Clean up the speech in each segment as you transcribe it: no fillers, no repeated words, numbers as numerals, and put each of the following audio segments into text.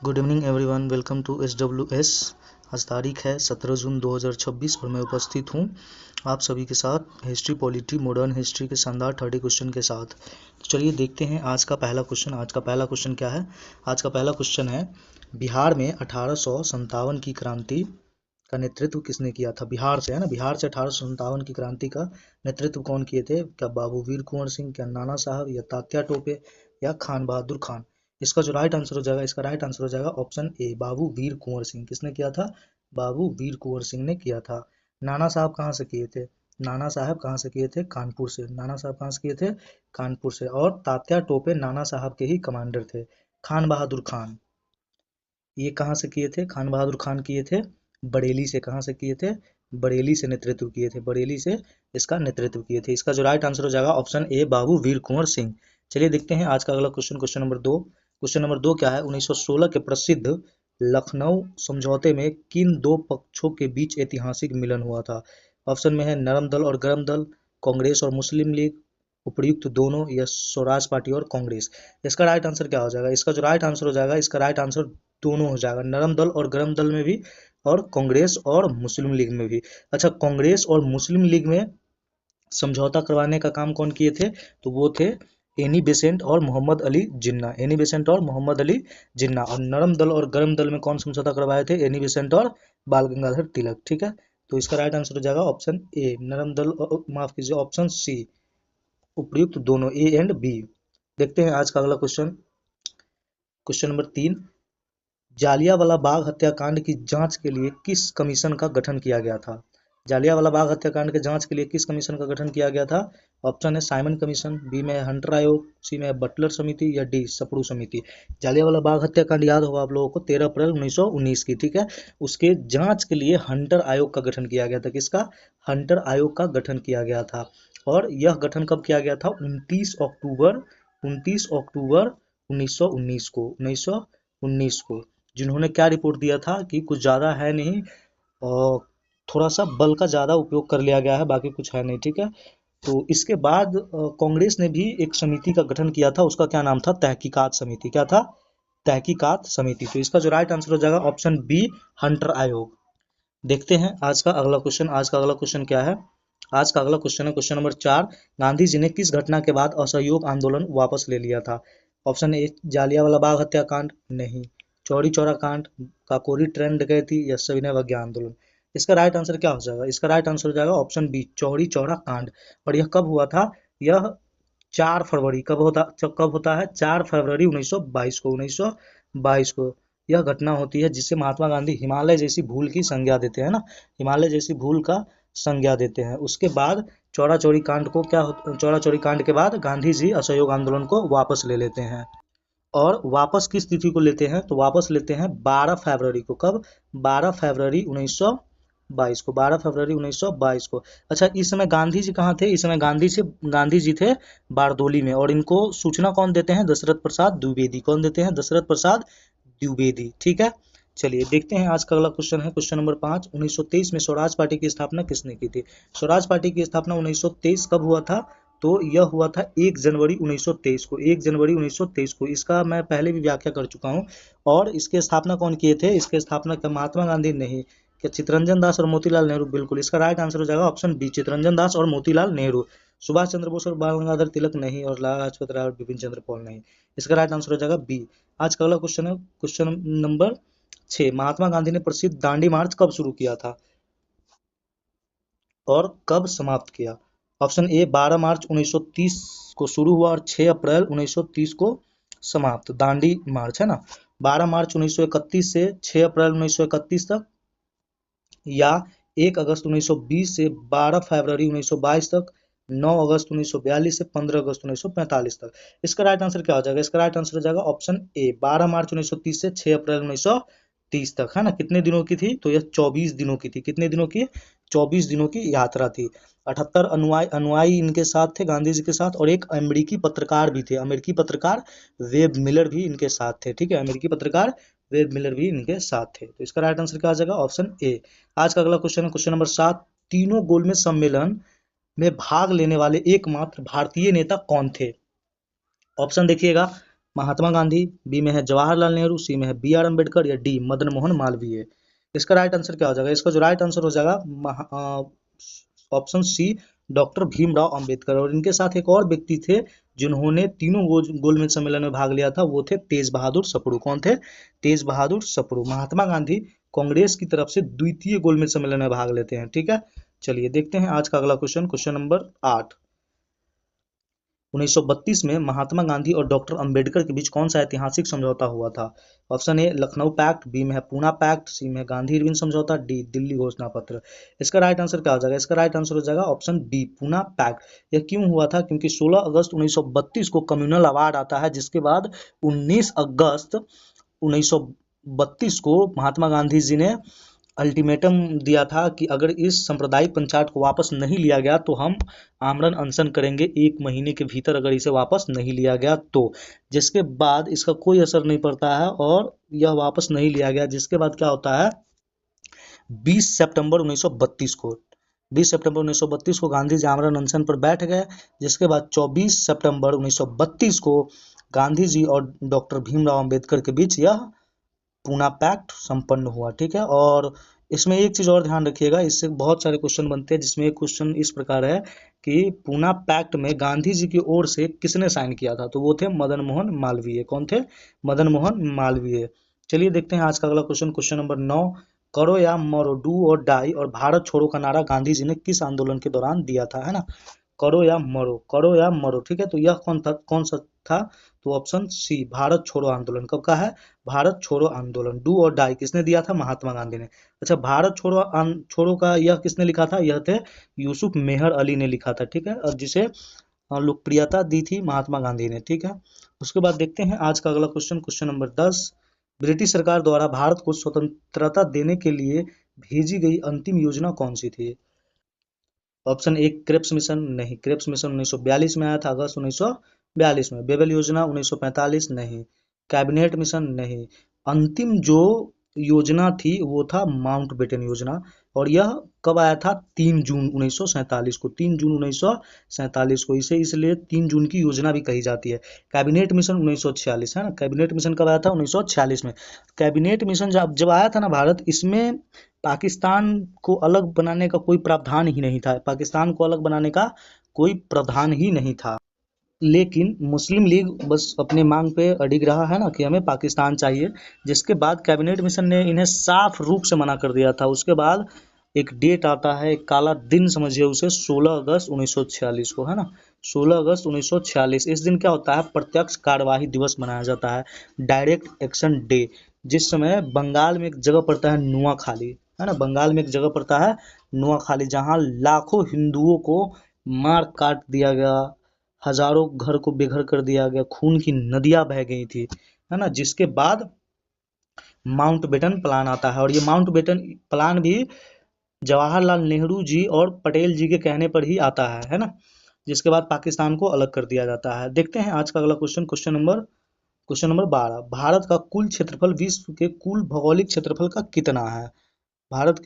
Good evening everyone, welcome to SWS। आज तारीख है 17 जून 2026 और मैं उपस्थित हूँ आप सभी के साथ हिस्ट्री पॉलिटी मॉडर्न हिस्ट्री के शानदार 30 क्वेश्चन के साथ। तो चलिए देखते हैं आज का पहला क्वेश्चन। आज का पहला क्वेश्चन क्या है? आज का पहला क्वेश्चन है, बिहार में 1857 की क्रांति का नेतृत्व किसने किया था? बिहार से है ना, बिहार से 1857 की क्रांति का नेतृत्व कौन किए थे? क्या बाबू वीर कुंवर सिंह, क्या नाना साहब, या तात्या टोपे, या खान बहादुर खान? इसका जो राइट आंसर हो जाएगा, इसका राइट आंसर हो जाएगा ऑप्शन ए, बाबू वीर कुंवर सिंह। किसने किया था? बाबू वीर कुंवर सिंह ने किया था। नाना साहब कहाँ से किए थे? नाना साहब कहाँ से किए थे? कानपुर से। नाना साहब कहाँ से किए थे? कानपुर से। और तात्या टोपे नाना साहब के ही कमांडर थे। खान बहादुर खान ये कहाँ से किए थे? खान बहादुर खान किए थे बरेली से। कहाँ से किए थे? बरेली से नेतृत्व किए थे। बरेली से इसका नेतृत्व किए थे। इसका जो राइट आंसर हो जाएगा ऑप्शन ए, बाबू वीर कुंवर सिंह। चलिए देखते हैं आज का अगला question. Question number 2। Question number 2 क्या है? 1916 के प्रसिद्ध लखनऊ समझौते में किन दो पक्षों के बीच ऐतिहासिक मिलन हुआ था? ऑप्शन में है नरम दल और गरम दल, कांग्रेस और मुस्लिम लीग, उपयुक्त दोनों, या स्वराज पार्टी और कांग्रेस। इसका राइट आंसर क्या हो जाएगा? इसका जो राइट आंसर हो जाएगा, इसका राइट आंसर दोनों हो जाएगा, नरम दल और गरम दल में भी, और कांग्रेस और मुस्लिम लीग में भी। अच्छा, कांग्रेस और मुस्लिम लीग में समझौता करवाने का काम कौन किए थे? तो वो थे एनी बेसेंट और मोहम्मद अली जिन्ना। एनी बेसेंट और मोहम्मद अली जिन्ना। और नरम दल और गरम दल में कौन समझौता करवाए थे? एनी बेसेंट और बाल गंगाधर तिलक। ठीक है, तो इसका राइट आंसर हो जाएगा ऑप्शन ए, नरम दल, माफ कीजिए, ऑप्शन सी, उपयुक्त दोनों, ए एंड बी। देखते हैं आज का अगला question. Question number 3। Jallianwala Bagh हत्याकांड की जांच के लिए किस कमीशन का गठन किया गया था? जालियांवाला बाग हत्याकांड के जांच के लिए किस कमीशन का गठन किया गया था? ऑप्शन है साइमन कमीशन, बी में हंटर आयोग, सी में बटलर समिति, या डी सप्रू समिति। जालियांवाला बाग हत्याकांड याद होगा आप लोगों को, 13 अप्रैल 1919 की। ठीक है, उसके जांच के लिए हंटर आयोग का गठन किया गया था। किसका? हंटर आयोग का गठन किया गया था। और यह गठन कब किया गया था? 29 अक्टूबर 1919 को। जिन्होंने क्या रिपोर्ट दिया था कि कुछ ज़्यादा है नहीं, और थोड़ा सा बल का ज़्यादा उपयोग कर लिया गया है, बाकी कुछ है नहीं। ठीक है, तो इसके बाद कांग्रेस ने भी एक समिति का गठन किया था। उसका क्या नाम था? तहकीकात समिति। क्या था? तहकीकात समिति। तो इसका जो राइट आंसर हो जाएगा ऑप्शन बी, हंटर आयोग। देखते हैं आज का अगला क्वेश्चन। आज का अगला क्वेश्चन क्या है? आज का अगला क्वेश्चन है क्वेश्चन नंबर 4। गांधी जी ने किस घटना के बाद असहयोग आंदोलन वापस ले लिया था? ऑप्शन ए, जालियांवाला बाग हत्याकांड, नहीं, चौरी चौरा कांड, काकोरी ट्रेन डकैती, या सविनय अवज्ञा आंदोलन। इसका राइट आंसर क्या हो जाएगा? इसका राइट आंसर हो जाएगा ऑप्शन बी, चौरी चौरा कांड। और यह कब हुआ था? यह 4 फरवरी, कब होता है? 4 फरवरी 1922 को। 1922 को यह घटना होती है, जिससे महात्मा गांधी हिमालय जैसी भूल की संज्ञा देते हैं ना, हिमालय जैसी भूल का संज्ञा देते हैं। उसके बाद चौरा चौरी कांड को चौरा चौरी कांड के बाद गांधी जी असहयोग आंदोलन को वापस ले लेते हैं। और वापस किस तिथि को लेते हैं? तो वापस लेते हैं 12 फरवरी को। कब? 12 फरवरी 1922 को। 12 फरवरी 1922 को। अच्छा, इस समय गांधी जी कहाँ थे? इस समय गांधी जी थे बारदोली में। और इनको सूचना कौन देते हैं? दशरथ प्रसाद द्विवेदी। कौन देते हैं? दशरथ प्रसाद द्विवेदी। ठीक है, चलिए देखते हैं आज का अगला क्वेश्चन है क्वेश्चन नंबर 5। 1923 में स्वराज पार्टी की स्थापना किसने की थी? स्वराज पार्टी की स्थापना 1923 कब हुआ था? तो यह हुआ था 1 जनवरी 1923 को। 1 जनवरी 1923 को। इसका मैं पहले भी व्याख्या कर चुका हूँ। और इसके स्थापना कौन किए थे? इसके स्थापना क्या महात्मा गांधी? नहीं। क्या चित्तरंजन दास और मोतीलाल नेहरू? बिल्कुल। इसका राइट आंसर हो जाएगा ऑप्शन बी, चित्तरंजन दास और मोतीलाल नेहरू। सुभाष चंद्र बोस और बाल गंगाधर तिलक? नहीं। और लाला लाजपत राय और बिपिन चंद्र पॉल? नहीं। इसका राइट आंसर हो जाएगा बी। आज का अगला क्वेश्चन है क्वेश्चन नंबर 6। महात्मा गांधी ने प्रसिद्ध दांडी मार्च कब शुरू किया था और कब समाप्त किया? ऑप्शन ए, 12 मार्च 1930 को शुरू हुआ और 6 अप्रैल 1930 को समाप्त। दांडी मार्च है ना, 12 मार्च 1931 से 6 अप्रैल 1931 तक, या 1 अगस्त 1920 से 12 फरवरी 1922 तक, 9 अगस्त 1942 से 15 अगस्त 1945 तक। इसका राइट आंसर क्या हो जाएगा? इसका राइट आंसर हो जाएगा ऑप्शन ए, 12 मार्च 1930 से 6 अप्रैल 1930 तक, है ना। कितने दिनों की थी? तो यह 24 दिनों की थी। कितने दिनों की? 24 दिनों की यात्रा थी। 78 अनुयायी इनके साथ थे, गांधी जी के साथ। और एक अमेरिकी पत्रकार भी थे, अमेरिकी पत्रकार वेब मिलर भी इनके साथ थे। ठीक है, अमेरिकी पत्रकार वेब मिलर भी इनके साथ थे। तो इसका राइट आंसर क्या आ जाएगा? Option A. आज का अगला क्वेश्चन है क्वेश्चन नंबर 7। तीनों गोलमेज सम्मेलन में भाग लेने वाले एकमात्र भारतीय नेता कौन थे? ऑप्शन देखिएगा, महात्मा गांधी, बी में है जवाहरलाल नेहरू, सी में है बी आर अम्बेडकर या डी मदन मोहन मालवीय। इसका राइट आंसर क्या हो जाएगा? इसका जो राइट आंसर हो जाएगा option C doctor Bhimrao Ambedkar. और इनके साथ एक और व्यक्ति थे जिन्होंने तीनों गोलमेज सम्मेलन में भाग लिया था, वो थे तेज बहादुर सप्रू। कौन थे? तेज बहादुर सप्रू। महात्मा गांधी कांग्रेस की तरफ से द्वितीय गोलमेज सम्मेलन में भाग लेते हैं। ठीक है, चलिए देखते हैं आज का अगला क्वेश्चन, क्वेश्चन नंबर 8। 1932 में महात्मा गांधी और डॉक्टर अंबेडकर के बीच कौन सा ऐतिहासिक समझौता हुआ था? Option A Lucknow pact, B में है पूना पैक्ट, सी में गांधी इरविन समझौता, डी दिल्ली घोषणा पत्र। इसका राइट आंसर क्या हो जाएगा? इसका राइट आंसर हो जाएगा ऑप्शन बी पूना पैक्ट। यह क्यों हुआ था? क्योंकि 16 अगस्त 1932 को कम्युनल अवार्ड आता है, जिसके बाद 19 अगस्त 1932 को महात्मा गांधी जी ने अल्टीमेटम दिया था कि अगर इस सांप्रदायिक पंचायत को वापस नहीं लिया गया तो हम आमरण अनशन करेंगे 1 महीने के भीतर, अगर इसे वापस नहीं लिया गया तो। जिसके बाद इसका कोई असर नहीं पड़ता है और यह वापस नहीं लिया गया। जिसके बाद क्या होता है, 20 सितंबर 1932 को 20 सितंबर 1932 को गांधी जी आमरण अनशन पर बैठ गए। जिसके बाद 24 सितंबर 1932 को गांधी जी और डॉक्टर भीमराव अंबेडकर के बीच यह पूना पैक्ट संपन्न हुआ। ठीक है, और इसमें एक चीज और ध्यान रखिएगा, इससे बहुत सारे क्वेश्चन बनते हैं, जिसमें एक क्वेश्चन इस प्रकार है कि पूना पैक्ट में गांधी जी की ओर से किसने साइन किया था? तो वो थे मदन मोहन मालवीय। कौन थे? मदन मोहन मालवीय। चलिए देखते हैं आज का अगला क्वेश्चन, क्वेश्चन नंबर 9। करो या मरो, डू और डाई और भारत छोड़ो का नारा गांधी जी ने किस आंदोलन के दौरान दिया था? है ना, करो या मरो, करो या मरो। ठीक है, तो यह कौन सा था? तो ऑप्शन सी भारत छोड़ो आंदोलन। कब का है? भारत छोड़ो आंदोलन। डू और डाई किसने दिया था? महात्मा गांधी ने। अच्छा, भारत छोड़ो का यह किसने लिखा था? यह थे यूसुफ मेहर अली ने लिखा था। ठीक है, और जिसे लोकप्रियता दी थी महात्मा गांधी ने। ठीक है, उसके बाद देखते हैं आज का अगला क्वेश्चन, क्वेश्चन नंबर 10। ब्रिटिश सरकार द्वारा भारत को स्वतंत्रता देने के लिए भेजी गई अंतिम योजना कौन सी थी? Option A Cripps mission. नहीं, क्रिप्स मिशन 1942 में आया था, अगस्त 1942 में। बेबल योजना 1945। नहीं। Cabinet mission. नहीं। अंतिम जो योजना थी वो था माउंटबेटन योजना, और यह कब आया था? 3 जून 1947 को। 3 जून 1947 को। इसे इसलिए 3 जून की योजना भी कही जाती है। कैबिनेट मिशन 1946 है ना। कैबिनेट मिशन कब आया था? 1946 में। कैबिनेट मिशन जब आया था ना भारत, इसमें पाकिस्तान को अलग बनाने का कोई प्रावधान ही नहीं था। पाकिस्तान को अलग बनाने का कोई प्रावधान ही नहीं था, लेकिन मुस्लिम लीग बस अपने मांग पे अडिग रहा है ना कि हमें पाकिस्तान चाहिए। जिसके बाद कैबिनेट मिशन ने इन्हें साफ रूप से मना कर दिया था। उसके बाद एक डेट आता है, एक काला दिन समझिए उसे, 16 अगस्त 1946 को, है ना। 16 अगस्त 1946। इस दिन क्या होता है? प्रत्यक्ष कार्यवाही दिवस मनाया जाता है, डायरेक्ट एक्शन डे। जिस समय बंगाल में एक जगह पड़ता है नुआखाली, है ना, बंगाल में एक जगह पड़ता है नुआखाली, जहां लाखों हिंदुओं को मार काट दिया गया, हजारों घर को बेघर कर दिया गया, खून की नदियां बह गई थी, है ना। जिसके बाद माउंटबेटन प्लान आता है, और ये माउंटबेटन प्लान भी जवाहरलाल नेहरू जी और पटेल जी के कहने पर ही आता है ना। जिसके बाद पाकिस्तान को अलग कर दिया जाता है। देखते हैं आज का अगला क्वेश्चन, क्वेश्चन नंबर 12। भारत का कुल क्षेत्रफल विश्व के कुल भौगोलिक क्षेत्रफल का कितना है? भारत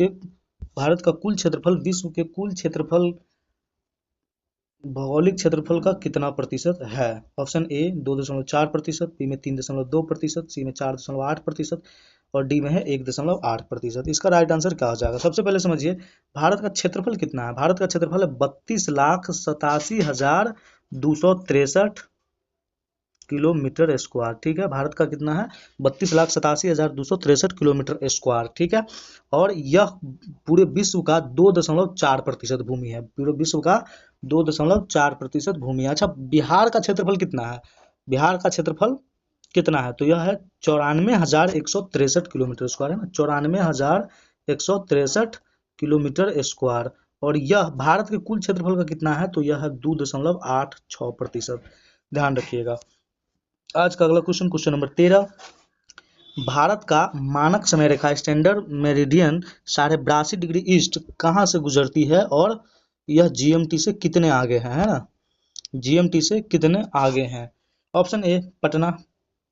का कुल क्षेत्रफल विश्व के कुल क्षेत्रफल भौगोलिक क्षेत्रफल का कितना प्रतिशत है? ऑप्शन ए 2.4%, बी में 3.2%, सी में 4.8% और डी में है 1.8%। इसका राइट आंसर क्या हो जाएगा? सबसे पहले समझिए भारत का क्षेत्रफल कितना है। भारत का क्षेत्रफल है 32,87,263 किलोमीटर स्क्वायर। ठीक है, भारत का कितना है? 32,87,263 किलोमीटर स्क्वायर। ठीक है, और यह पूरे विश्व का 2.4% भूमि है। पूरे विश्व का 2.4% भूमि है। अच्छा, बिहार का क्षेत्रफल कितना है? बिहार का क्षेत्रफल कितना है? तो यह है 94,163 किलोमीटर स्क्वायर, है ना, 94,163 किलोमीटर स्क्वायर। और यह भारत के कुल क्षेत्रफल का कितना है? तो यह है 2.86%। ध्यान रखिएगा। आज का अगला क्वेश्चन, क्वेश्चन नंबर 13। भारत का मानक समय रेखा स्टैंडर्ड मेरिडियन 82.5 डिग्री ईस्ट कहाँ से गुजरती है और यह जीएमटी से कितने आगे है ना। जीएमटी से कितने आगे हैं? ऑप्शन ए पटना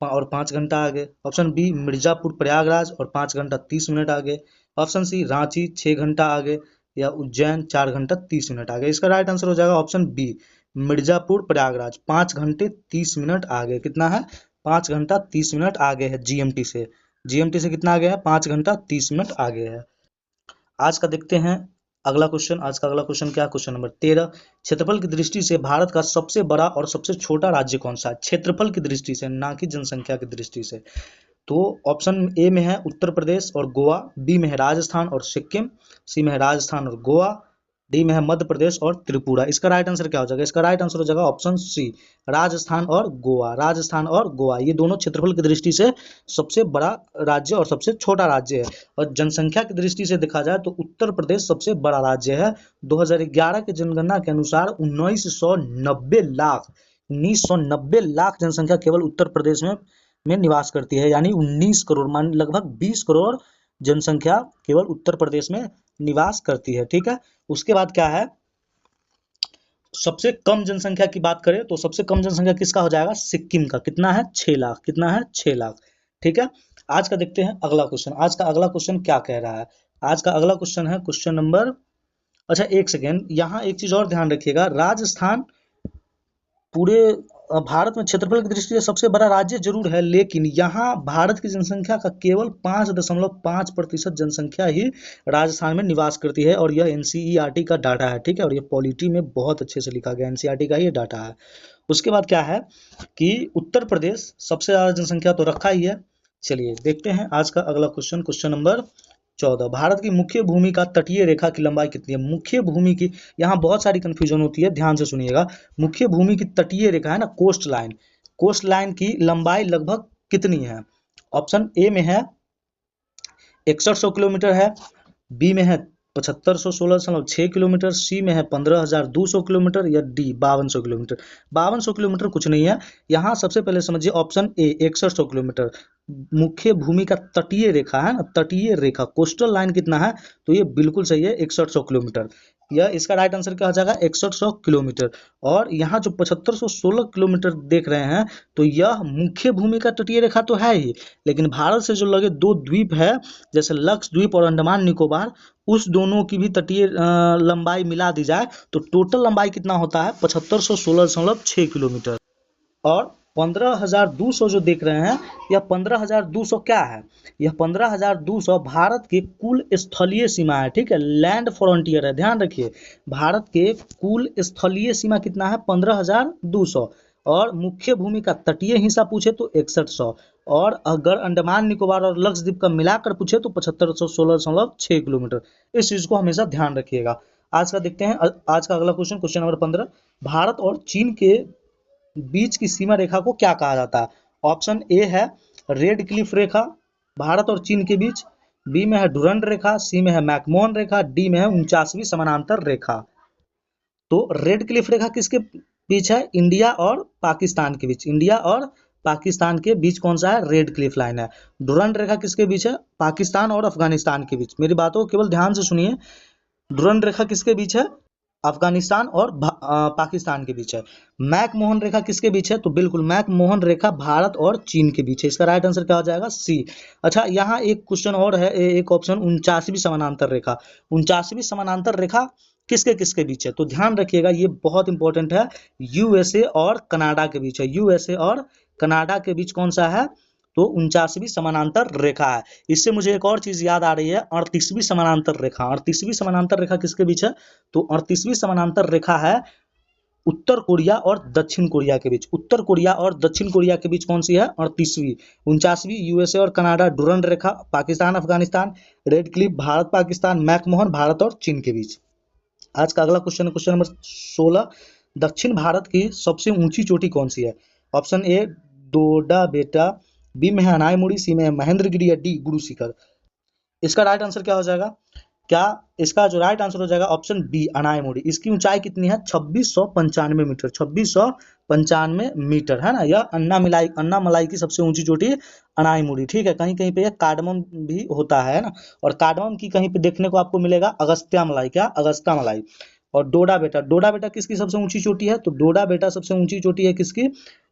और 5 घंटा आगे, ऑप्शन बी मिर्जापुर प्रयागराज और 5 घंटा 30 मिनट आगे, ऑप्शन सी रांची 6 घंटा आगे या उज्जैन 4 घंटा 30 मिनट आगे। इसका राइट आंसर हो जाएगा ऑप्शन बी मिर्जापुर प्रयागराज 5 घंटे 30 मिनट आगे। कितना है? 5 घंटा 30 मिनट आगे है जीएमटी से। जीएमटी से कितना आगे है? 5 घंटा 30 मिनट आगे है। आज का देखते हैं अगला क्वेश्चन। आज का अगला क्वेश्चन क्या है? Question number 13। क्षेत्रफल की दृष्टि से भारत का सबसे बड़ा और सबसे छोटा राज्य कौन सा है? क्षेत्रफल की दृष्टि से, ना कि जनसंख्या की दृष्टि से। तो ऑप्शन ए में है उत्तर प्रदेश और गोवा, बी में है राजस्थान और सिक्किम, सी में है राजस्थान और गोवा, डी में है मध्य प्रदेश और त्रिपुरा। इसका राइट आंसर क्या हो जाएगा? इसका राइट आंसर हो जाएगा ऑप्शन सी, राजस्थान और गोवा। राजस्थान और गोवा ये दोनों क्षेत्रफल की दृष्टि से सबसे बड़ा राज्य और सबसे छोटा राज्य है। और जनसंख्या की दृष्टि से देखा जाए तो उत्तर प्रदेश सबसे बड़ा राज्य है। 2011 की जनगणना के अनुसार 1990 लाख जनसंख्या केवल उत्तर प्रदेश में निवास करती है, यानी 19 करोड़, मान लगभग 20 करोड़ जनसंख्या केवल उत्तर प्रदेश में निवास करती है। ठीक है, उसके बाद क्या है? सबसे कम जनसंख्या की बात करें तो सबसे कम जनसंख्या किसका हो जाएगा? सिक्किम का। कितना है? 6 लाख। कितना है? 6 लाख। ठीक है, आज का देखते हैं अगला क्वेश्चन। आज का अगला क्वेश्चन क्या कह रहा है? आज का अगला क्वेश्चन है क्वेश्चन नंबर, अच्छा एक सेकेंड, यहाँ एक चीज और ध्यान रखिएगा। राजस्थान पूरे भारत में क्षेत्रफल की दृष्टि से सबसे बड़ा राज्य जरूर है, लेकिन यहाँ भारत की जनसंख्या का केवल 5.5% जनसंख्या ही राजस्थान में निवास करती है, और यह एनसीईआरटी का डाटा है। ठीक है, और यह पॉलिटी में बहुत अच्छे से लिखा गया, एनसीईआरटी का ये डाटा है। उसके बाद क्या है कि उत्तर प्रदेश सबसे ज्यादा जनसंख्या तो रखा ही है। चलिए देखते हैं आज का अगला क्वेश्चन, क्वेश्चन नंबर 14। भारत की मुख्य भूमि का तटीय रेखा की लंबाई कितनी है? मुख्य भूमि की, यहाँ बहुत सारी कंफ्यूजन होती है, ध्यान से सुनिएगा। मुख्य भूमि की तटीय रेखा है ना, कोस्ट लाइन, कोस्ट लाइन की लंबाई लगभग कितनी है? ऑप्शन ए में है 6100 किलोमीटर है, बी में है 7516.6 किलोमीटर, सी में है 15200 किलोमीटर, या डी 5200 किलोमीटर। 5200 किलोमीटर कुछ नहीं है। यहाँ सबसे पहले समझिए ऑप्शन ए 6100 किलोमीटर मुख्य भूमि का तटीय रेखा है ना, तटीय रेखा कोस्टल लाइन कितना है? तो ये बिल्कुल सही है, 6100 किलोमीटर। यह इसका राइट आंसर क्या हो जाएगा? 6100 किलोमीटर। और यहाँ जो 7516 किलोमीटर देख रहे हैं, तो यह मुख्य भूमि का तटीय रेखा तो है ही, लेकिन भारत से जो लगे दो द्वीप है, जैसे लक्षद्वीप और अंडमान निकोबार, उस दोनों की भी तटीय लंबाई मिला दी जाए तो टोटल लंबाई कितना होता है? 7516.6 किलोमीटर। और 15,200 जो देख रहे हैं, यह 15,200 क्या है? यह 15,200 भारत के कुल स्थलीय सीमा है। ठीक है, लैंड फ्रंटियर है, ध्यान रखिए। भारत के कुल स्थलीय सीमा कितना है? 15,200। और मुख्य भूमि का तटीय हिस्सा पूछे तो 6100, और अगर अंडमान निकोबार और लक्षद्वीप का मिलाकर पूछे तो 7516.6 किलोमीटर। इस चीज को हमेशा ध्यान रखिएगा। आज का देखते हैं आज का अगला क्वेश्चन, क्वेश्चन नंबर 15। भारत और चीन के बीच की सीमा रेखा को क्या कहा जाता है? ऑप्शन ए है रेड क्लिफ रेखा भारत और चीन के बीच, बी में है डुरंड रेखा, सी में है मैकमोहन रेखा, डी में है 49वीं समानांतर रेखा। तो रेड क्लिफ रेखा किसके बीच है? इंडिया और पाकिस्तान के बीच। इंडिया और पाकिस्तान के बीच कौन सा है? रेड क्लिफ लाइन है। डुरंड रेखा किसके बीच है? पाकिस्तान और अफगानिस्तान के बीच। मेरी बातों को केवल ध्यान से सुनिए। डुरंड रेखा किसके बीच है? अफगानिस्तान और पाकिस्तान के बीच है। मैकमोहन रेखा किसके बीच है? तो बिल्कुल मैकमोहन रेखा भारत और चीन के बीच है। इसका राइट आंसर क्या हो जाएगा? सी। अच्छा, यहाँ एक क्वेश्चन और है, एक ऑप्शन 49वीं समानांतर रेखा। 49वीं समानांतर रेखा किसके किसके बीच है? तो ध्यान रखिएगा, ये बहुत इंपॉर्टेंट है। यूएसए और कनाडा के बीच है। यूएसए और कनाडा के बीच कौन सा है? तो 49वीं समानांतर रेखा है। इससे मुझे एक और चीज याद आ रही है, 38वीं समानांतर रेखा। 38वीं समानांतर रेखा किसके बीच है? तो 38वीं समानांतर रेखा है उत्तर कोरिया और दक्षिण कोरिया के बीच। उत्तर कोरिया और दक्षिण कोरिया के बीच कौन सी है? 38वीं। 49वीं यूएसए और कनाडा, डुरंड रेखा Pakistan Afghanistan, Radcliffe Bharat Pakistan, McMahon Bharat और चीन के बीच। आज का अगला क्वेश्चन है क्वेश्चन नंबर 16। दक्षिण भारत की सबसे ऊंची चोटी कौन सी है? ऑप्शन ए डोडा बेटा, बी में है अनायमुड़ी, सी में है महेंद्रगिरी, या डी गुरु शिखर। इसका राइट आंसर क्या हो जाएगा? क्या इसका जो राइट आंसर हो जाएगा ऑप्शन बी अनायमुड़ी। इसकी ऊंचाई कितनी है? 2695 मीटर। 2695 मीटर है ना। यह अन्नामलाई की सबसे ऊंची चोटी अनायमुड़ी। ठीक है, कहीं कहीं पे यह कार्डमम भी होता है ना, और कार्डमम की कहीं पे देखने को आपको मिलेगा अगस्त्या मलाई। क्या? अगस्त्या मलाई। और डोडा बेटा, डोडा बेटा किसकी सबसे ऊंची चोटी है? तो डोडा बेटा सबसे ऊंची चोटी है किसकी?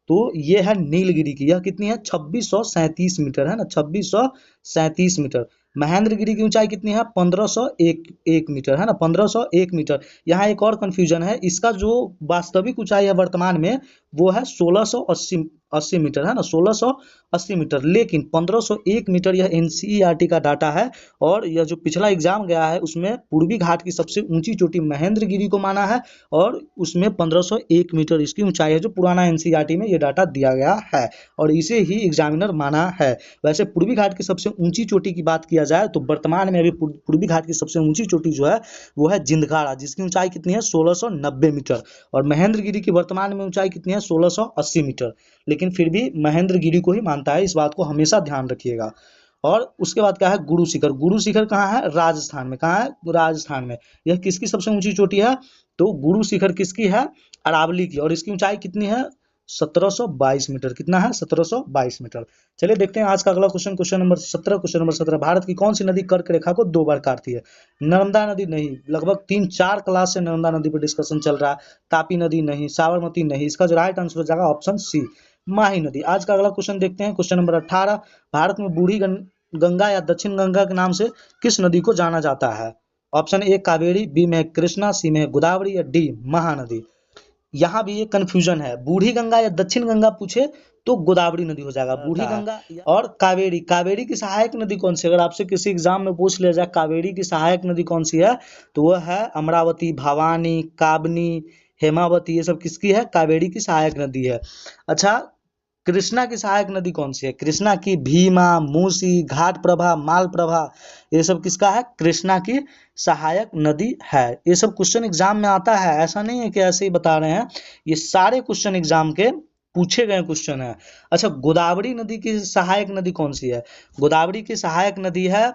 तो ये है नीलगिरी की। यह कितनी है? 2637 मीटर है ना, 2637 मीटर। महेंद्रगिरी की ऊंचाई कितनी है? 1501 मीटर है ना, 1501 मीटर। यहाँ एक और कंफ्यूजन है, इसका जो वास्तविक ऊंचाई है वर्तमान में वो है 1680 मीटर, है ना, 1680 मीटर। लेकिन 1501 मीटर यह एनसीईआरटी का डाटा है। और यह जो पिछला एग्जाम गया है उसमें पूर्वी घाट की सबसे ऊंची चोटी महेंद्रगिरी को माना है, और उसमें 1501 मीटर इसकी ऊंचाई है, जो पुराना एनसीईआरटी में ये डाटा दिया गया है, और इसे ही एग्जामिनर माना है। वैसे पूर्वी घाट की सबसे ऊंची चोटी की बात किया जाए तो वर्तमान में अभी पूर्वी घाट की सबसे ऊंची चोटी जो है वो है जिंदगाड़ा, जिसकी ऊंचाई कितनी है, 1690 मीटर। और महेंद्रगिरी की वर्तमान में ऊंचाई कितनी है, 1680 मीटर। लेकिन फिर भी महेंद्रगिरी को ही मानता है, इस बात को हमेशा ध्यान रखिएगा। और उसके बाद क्या है, गुरु शिखर। गुरु शिखर कहाँ है, राजस्थान में। कहाँ है, राजस्थान में। यह किसकी सबसे ऊंची चोटी है, तो गुरु शिखर किसकी है, अरावली की, और इसकी ऊंचाई कितनी है, 1722 मीटर। कितना है, 1722 मीटर। चलिए देखते हैं आज का अगला question, question number 17। Question number 17, Bharat की कौन सी नदी कर्क रेखा को 2 बार काटती है। नर्मदा नदी नहीं, लगभग 3-4 क्लास से नर्मदा नदी पर डिस्कशन चल रहा है। तापी नदी नहीं, साबरमती नहीं, इसका जो राइट आंसर हो जाएगा ऑप्शन सी, माही नदी। आज का अगला क्वेश्चन देखते हैं, क्वेश्चन नंबर 18, भारत में बूढ़ी गंगा या दक्षिण गंगा के नाम से किस नदी को जाना जाता है। ऑप्शन ए कावेरी, बी में कृष्णा, सी में गोदावरी, या डी महानदी। यहाँ भी ये कंफ्यूजन है, बूढ़ी गंगा या दक्षिण गंगा पूछे तो गोदावरी नदी हो जाएगा, बूढ़ी गंगा और कावेरी। कावेरी की सहायक नदी कौन सी, अगर आपसे किसी एग्जाम में पूछ लिया जाए कावेरी की सहायक नदी कौन सी है, तो वह है अमरावती, भवानी, काबनी, हेमावती। ये सब किसकी है, कावेरी की सहायक नदी है। अच्छा, कृष्णा की सहायक नदी कौन सी है, कृष्णा की भीमा, मूसी, घाट प्रभा, माल प्रभा, ये सब किसका है, कृष्णा की सहायक नदी है। ये सब क्वेश्चन एग्जाम में आता है, ऐसा नहीं है कि ऐसे ही बता रहे हैं, ये सारे क्वेश्चन एग्जाम के पूछे गए क्वेश्चन है। अच्छा, गोदावरी नदी की सहायक नदी कौन सी है, गोदावरी की सहायक नदी है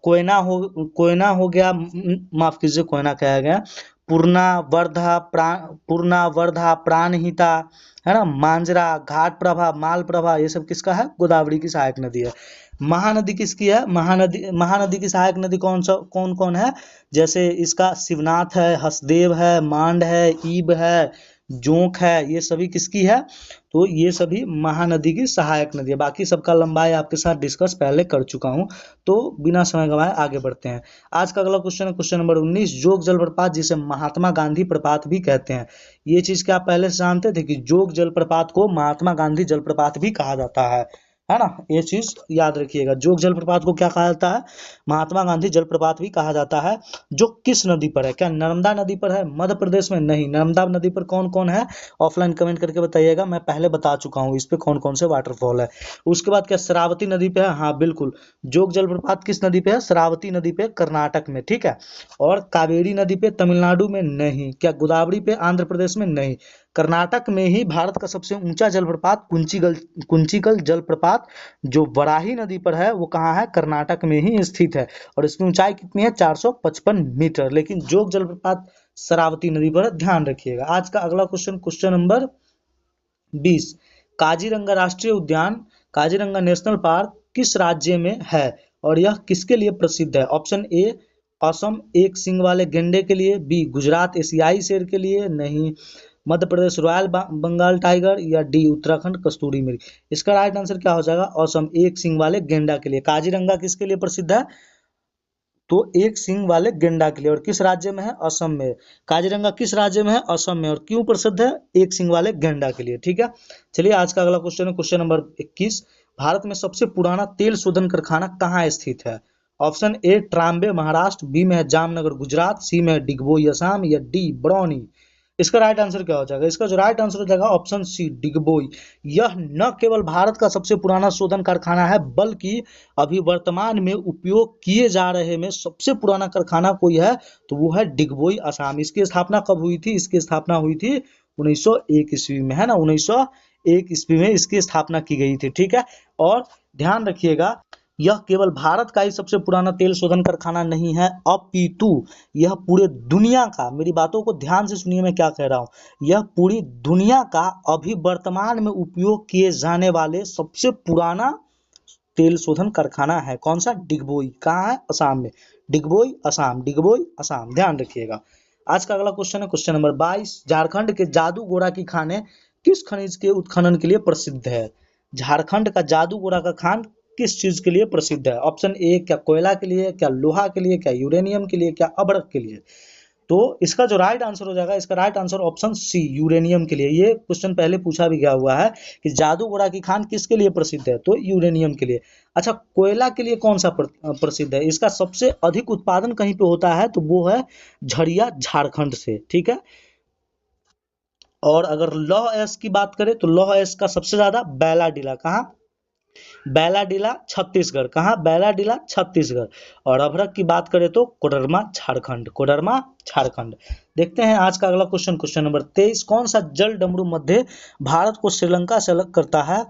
कोयना हो गया, माफ कीजिए, कोयना कहा गया, पूर्णा वर्धा, प्राणहिता, है ना, मांजरा, घाट प्रभा, माल प्रभा, ये सब किसका है, गोदावरी की सहायक नदी है। महानदी किसकी है, महानदी की सहायक नदी कौन कौन है, जैसे इसका शिवनाथ है, हसदेव है, मांड है, ईब है, जोंक है, ये सभी किसकी है, तो ये सभी महानदी की सहायक नदी है। बाकी सबका लंबाई आपके साथ डिस्कस पहले कर चुका हूं, तो बिना समय गंवाए आगे बढ़ते हैं। आज का अगला क्वेश्चन है क्वेश्चन नंबर 19, जोग जलप्रपात जिसे महात्मा गांधी प्रपात भी कहते हैं। ये चीज क्या आप पहले से जानते थे कि जोग जलप्रपात को महात्मा गांधी जलप्रपात भी कहा जाता है ना, ये चीज याद रखिएगा। जोग जलप्रपात को क्या कहा जाता है, महात्मा गांधी जलप्रपात भी कहा जाता है। जो किस नदी पर है, क्या नर्मदा नदी पर है, मध्य प्रदेश में, नहीं। नर्मदा नदी पर कौन कौन है, ऑफलाइन कमेंट करके बताइएगा, मैं पहले बता चुका हूँ इस पे कौन कौन से वाटरफॉल है। उसके बाद क्या शरावती नदी पे है, हाँ बिल्कुल, जोग जलप्रपात किस नदी पे है, शरावती नदी पे, कर्नाटक में, ठीक है। और कावेरी नदी पे तमिलनाडु में, नहीं। क्या गोदावरी पे आंध्र प्रदेश में, नहीं। कर्नाटक में ही भारत का सबसे ऊंचा जलप्रपात कुंचिकल जलप्रपात जो वराही नदी पर है, वो कहाँ है, कर्नाटक में ही स्थित है, और इसकी ऊंचाई कितनी है, 455 मीटर। लेकिन जोग जलप्रपात शरावती नदी पर, ध्यान रखिएगा। आज का अगला क्वेश्चन, क्वेश्चन नंबर 20, काजीरंगा राष्ट्रीय उद्यान, काजीरंगा नेशनल पार्क किस राज्य में है और यह किसके लिए प्रसिद्ध है। ऑप्शन ए असम एक सींग वाले गेंडे के लिए, बी गुजरात एशियाई शेर के लिए, नहीं। मध्य प्रदेश रॉयल बंगाल टाइगर, या डी उत्तराखंड कस्तूरी मृग। इसका राइट आंसर क्या हो जाएगा, असम एक सींग वाले गेंडा के लिए। काजीरंगा किसके लिए प्रसिद्ध है, तो एक सींग वाले गेंडा के लिए, और किस राज्य में है, असम में। काजीरंगा किस राज्य में है, असम में, और क्यों प्रसिद्ध है, एक सींग वाले गेंडा के लिए, ठीक है। चलिए आज का अगला क्वेश्चन है क्वेश्चन नंबर 21, भारत में सबसे पुराना तेल शोधन कारखाना कहाँ स्थित है। Option A Trombay Maharashtra, B में है जामनगर गुजरात, सी में है डिगबोई असम, या डी बरौनी। इसका राइट आंसर क्या हो जाएगा, इसका जो राइट आंसर हो जाएगा ऑप्शन सी डिगबोई। यह न केवल भारत का सबसे पुराना शोधन कारखाना है, बल्कि अभी वर्तमान में उपयोग किए जा रहे में सबसे पुराना कारखाना कोई है तो वो है डिगबोई असम। इसकी स्थापना कब हुई थी, इसकी स्थापना हुई थी 1901 ईस्वी में, है ना, 1901 ईस्वी में इसकी स्थापना की गई थी, ठीक है। और ध्यान रखिएगा, यह केवल भारत का ही सबसे पुराना तेल शोधन कारखाना नहीं है, अपितु यह पूरे दुनिया का, मेरी बातों को ध्यान से सुनिए मैं क्या कह रहा हूँ, यह पूरी दुनिया का अभी वर्तमान में उपयोग किए जाने वाले सबसे पुराना तेल शोधन कारखाना है। कौन सा, डिगबोई। कहाँ है, असम में, डिगबोई असम, डिगबोई असम, ध्यान रखिएगा। आज का अगला क्वेश्चन है क्वेश्चन नंबर 22, झारखंड के जादूगोड़ा की खानें किस खनिज के उत्खनन के लिए प्रसिद्ध है। झारखंड का जादूगोड़ा का खान किस चीज के लिए प्रसिद्ध है। ऑप्शन ए क्या कोयला के लिए, क्या लोहा के लिए, क्या यूरेनियम के लिए, क्या अभ्रक के लिए। तो इसका जो राइट आंसर हो जाएगा, इसका right answer option C uranium के लिए। ये क्वेश्चन पहले पूछा भी गया हुआ है कि जादूगोड़ा की खान किसके लिए प्रसिद्ध है, तो यूरेनियम के लिए। अच्छा, कोयला के लिए कौन सा प्रसिद्ध है? इसका सबसे अधिक उत्पादन कहीं पे होता है तो वो है झरिया, झारखंड से, ठीक है। और अगर लौह अयस्क की बात करें तो लौह अयस्क का सबसे ज्यादा बैलाडीला, कहाँ? बैलाडीला छत्तीसगढ़, कहाँ? बैलाडीला छत्तीसगढ़। और अभ्रक की बात करें तो कोडरमा झारखंड, कोडरमा झारखंड। देखते हैं आज का अगला क्वेश्चन, क्वेश्चन नंबर 23। कौन सा जल डमरू मध्य भारत को श्रीलंका से अलग करता है?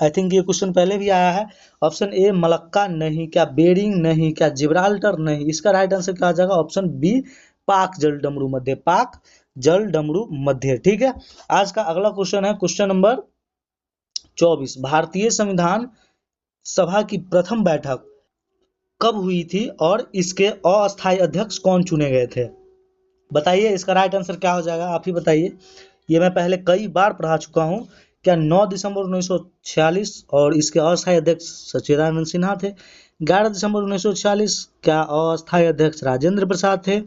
आई थिंक ये क्वेश्चन पहले भी आया है। ऑप्शन ए मलक्का नहीं, क्या बेरिंग नहीं, क्या जिब्राल्टर नहीं। इसका राइट आंसर क्या आ जाएगा? ऑप्शन बी पाक जल डमरू मध्य, पाक जल डमरू मध्य, ठीक है। आज का अगला क्वेश्चन है क्वेश्चन नंबर 24। भारतीय संविधान सभा की प्रथम बैठक कब हुई थी और इसके अस्थायी अध्यक्ष कौन चुने गए थे? बताइए इसका राइट आंसर क्या हो जाएगा, आप ही बताइए। ये मैं पहले कई बार पढ़ा चुका हूँ। क्या 9 दिसंबर 1946 और इसके अस्थायी अध्यक्ष सच्चिदानंद सिन्हा थे? 11 दिसंबर 1946 क्या अस्थायी अध्यक्ष राजेंद्र प्रसाद थे?